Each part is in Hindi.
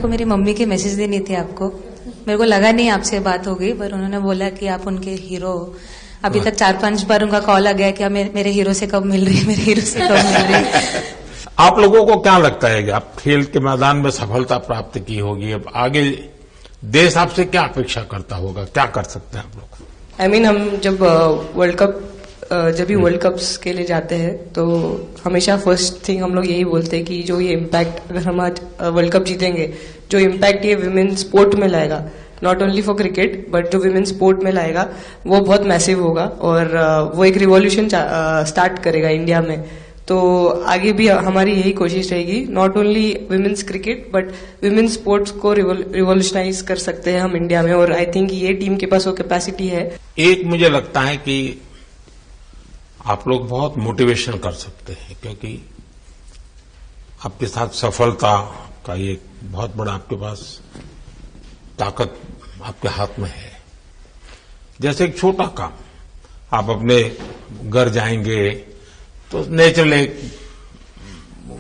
को मेरी मम्मी की मैसेज देनी थी आपको। मेरे को लगा नहीं आपसे बात हो गई, पर उन्होंने बोला कि आप उनके हीरो हो। अभी तक 4-5 बार उनका कॉल आ गया कि मेरे हीरो से कब मिल रही है, मेरे हीरो से कब मिल रही है। आप लोगों को क्या लगता है कि आप खेल के मैदान में सफलता प्राप्त की होगी, अब आगे देश आपसे क्या अपेक्षा करता होगा, क्या कर सकते हैं आप लोग? हम जब वर्ल्ड कप्स के लिए जाते हैं तो हमेशा फर्स्ट थिंग हम लोग यही बोलते हैं कि जो ये इम्पैक्ट, अगर हम आज वर्ल्ड कप जीतेंगे, जो इम्पैक्ट ये विमेन स्पोर्ट में लाएगा, not only for cricket but जो विमेन स्पोर्ट में लाएगा वो बहुत मैसिव होगा और वो एक रिवॉल्यूशन स्टार्ट करेगा इंडिया में। तो आगे भी हमारी यही कोशिश रहेगी, not only women's cricket but women sports को रिवॉल्यूशनाइज कर सकते हैं हम इंडिया में, और आई थिंक ये टीम के पास वो कैपेसिटी है। एक मुझे लगता है कि आप लोग बहुत मोटिवेशन कर सकते हैं, क्योंकि आपके साथ सफलता का एक बहुत बड़ा आपके पास ताकत आपके हाथ में है। जैसे एक छोटा काम, आप अपने घर जाएंगे तो नेचुरल एक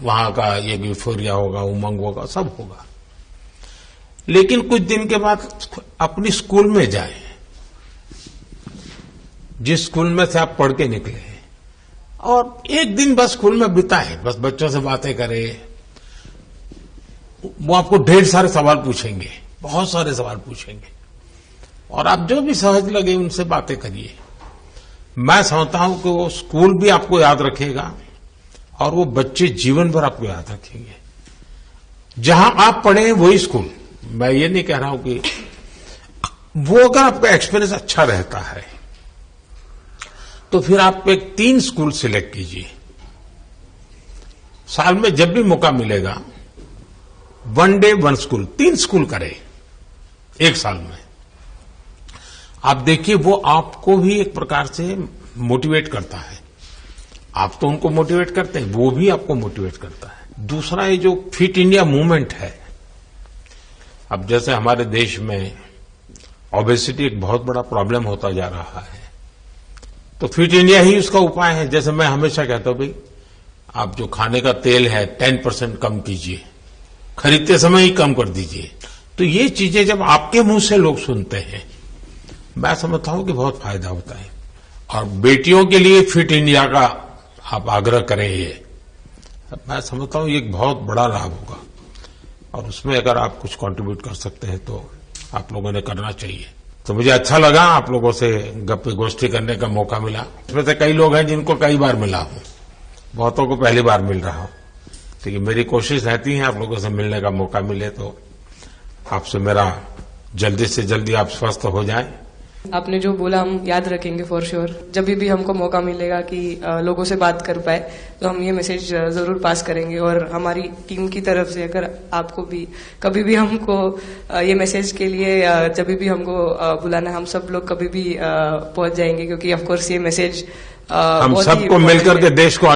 वहां का ये यूफोरिया होगा, उमंग होगा, सब होगा। लेकिन कुछ दिन के बाद अपनी स्कूल में जाएं, जिस स्कूल में से आप पढ़ के निकले हैं, और एक दिन बस स्कूल में बिताएं, बस बच्चों से बातें करें। वो आपको ढेर सारे सवाल पूछेंगे, बहुत सारे सवाल पूछेंगे, और आप जो भी सहज लगे उनसे बातें करिए। मैं समझता हूं कि वो स्कूल भी आपको याद रखेगा और वो बच्चे जीवन भर आपको याद रखेंगे। जहां आप पढ़े वही स्कूल, मैं ये नहीं कह रहा हूं कि वो, अगर आपका एक्सपीरियंस अच्छा रहता है तो फिर आप एक 3 स्कूल सिलेक्ट कीजिए। साल में जब भी मौका मिलेगा 1 डे 1 स्कूल, 3 स्कूल करें एक साल में। आप देखिए वो आपको भी एक प्रकार से मोटिवेट करता है। आप तो उनको मोटिवेट करते हैं, वो भी आपको मोटिवेट करता है। दूसरा, ये जो फिट इंडिया मूवमेंट है, अब जैसे हमारे देश में ओबेसिटी एक बहुत बड़ा प्रॉब्लम होता जा रहा है, तो फिट इंडिया ही उसका उपाय है। जैसे मैं हमेशा कहता हूं, भाई आप जो खाने का तेल है 10% कम कीजिए, खरीदते समय ही कम कर दीजिए। तो ये चीजें जब आपके मुंह से लोग सुनते हैं, मैं समझता हूं कि बहुत फायदा होता है। और बेटियों के लिए फिट इंडिया का आप आग्रह करें, ये मैं समझता हूं ये एक बहुत बड़ा लाभ होगा, और उसमें अगर आप कुछ कंट्रीब्यूट कर सकते हैं तो आप लोगों ने करना चाहिए। तो मुझे अच्छा लगा आप लोगों से गप्पे गोष्ठी करने का मौका मिला। इसमें से कई लोग हैं जिनको कई बार मिला हूं, बहुतों को पहली बार मिल रहा हूं। लेकिन मेरी कोशिश रहती है आप लोगों से मिलने का मौका मिले तो आपसे मेरा जल्दी से जल्दी आप स्वस्थ हो जाएं। आपने जो बोला हम याद रखेंगे फॉर श्योर। जब भी हमको मौका मिलेगा कि लोगों से बात कर पाए तो हम ये मैसेज जरूर पास करेंगे, और हमारी टीम की तरफ से अगर आपको भी कभी भी हमको ये मैसेज के लिए जब भी हमको बुलाना, हम सब लोग कभी भी पहुंच जाएंगे, क्योंकि ऑफ कोर्स ये मैसेज हम सबको मिलकर के देश को